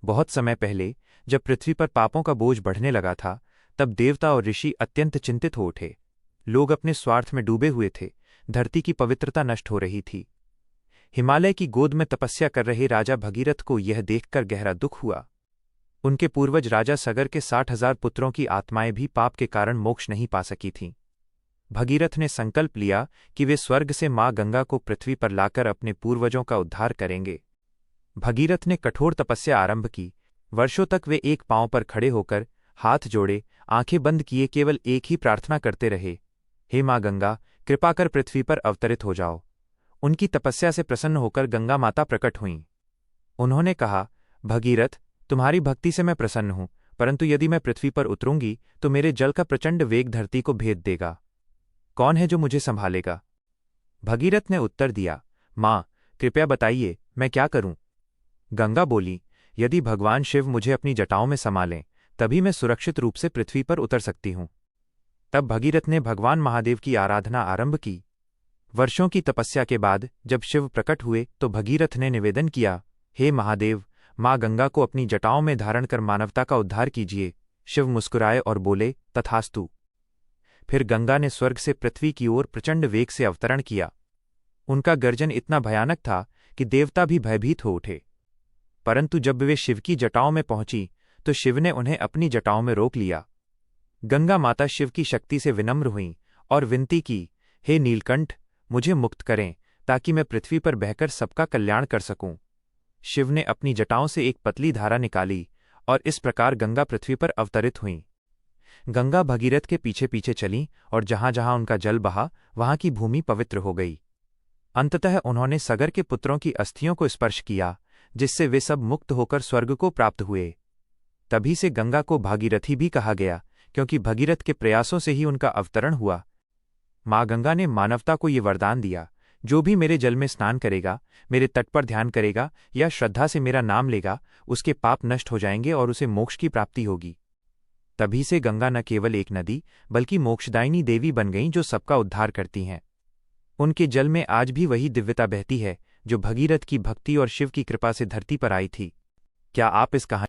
बहुत समय पहले, जब पृथ्वी पर पापों का बोझ बढ़ने लगा था, तब देवता और ऋषि अत्यंत चिंतित हो उठे। लोग अपने स्वार्थ में डूबे हुए थे, धरती की पवित्रता नष्ट हो रही थी। हिमालय की गोद में तपस्या कर रहे राजा भगीरथ को यह देखकर गहरा दुख हुआ। उनके पूर्वज राजा सगर के 60,000 पुत्रों की आत्माएं भी पाप के कारण मोक्ष नहीं पा सकी थीं। भगीरथ ने संकल्प लिया कि वे स्वर्ग से माँ गंगा को पृथ्वी पर लाकर अपने पूर्वजों का उद्धार करेंगे। भगीरथ ने कठोर तपस्या आरंभ की। वर्षों तक वे एक पांव पर खड़े होकर, हाथ जोड़े, आंखें बंद किए केवल एक ही प्रार्थना करते रहे, हे माँ गंगा, कृपा कर पृथ्वी पर अवतरित हो जाओ। उनकी तपस्या से प्रसन्न होकर गंगा माता प्रकट हुईं। उन्होंने कहा, भगीरथ, तुम्हारी भक्ति से मैं प्रसन्न हूं, परंतु यदि मैं पृथ्वी पर उतरूंगी तो मेरे जल का प्रचंड वेग धरती को भेद देगा। कौन है जो मुझे संभालेगा? भगीरथ ने उत्तर दिया, माँ, कृपया बताइए, मैं क्या करूं? गंगा बोली, यदि भगवान शिव मुझे अपनी जटाओं में समा लें, तभी मैं सुरक्षित रूप से पृथ्वी पर उतर सकती हूं। तब भगीरथ ने भगवान महादेव की आराधना आरंभ की। वर्षों की तपस्या के बाद जब शिव प्रकट हुए तो भगीरथ ने निवेदन किया, हे महादेव, माँ गंगा को अपनी जटाओं में धारण कर मानवता का उद्धार कीजिए। शिव मुस्कुराए और बोले, तथास्तु। फिर गंगा ने स्वर्ग से पृथ्वी की ओर प्रचंड वेग से अवतरण किया। उनका गर्जन इतना भयानक था कि देवता भी भयभीत हो उठे। परंतु जब वे शिव की जटाओं में पहुंची तो शिव ने उन्हें अपनी जटाओं में रोक लिया। गंगा माता शिव की शक्ति से विनम्र हुईं और विनती की, हे नीलकंठ, मुझे मुक्त करें ताकि मैं पृथ्वी पर बहकर सबका कल्याण कर सकूं। शिव ने अपनी जटाओं से एक पतली धारा निकाली और इस प्रकार गंगा पृथ्वी पर अवतरित हुईं। गंगा भगीरथ के पीछे पीछे चलीं और जहां जहां उनका जल बहा वहां की भूमि पवित्र हो गई। अंततः उन्होंने सगर के पुत्रों की अस्थियों को स्पर्श किया, जिससे वे सब मुक्त होकर स्वर्ग को प्राप्त हुए। तभी से गंगा को भागीरथी भी कहा गया, क्योंकि भगीरथ के प्रयासों से ही उनका अवतरण हुआ। माँ गंगा ने मानवता को ये वरदान दिया, जो भी मेरे जल में स्नान करेगा, मेरे तट पर ध्यान करेगा या श्रद्धा से मेरा नाम लेगा, उसके पाप नष्ट हो जाएंगे और उसे मोक्ष की प्राप्ति होगी। तभी से गंगा न केवल एक नदी बल्कि मोक्षदायिनी देवी बन गईं जो सबका उद्धार करती हैं। उनके जल में आज भी वही दिव्यता बहती है जो भगीरथ की भक्ति और शिव की कृपा से धरती पर आई थी। क्या आप इस कहानी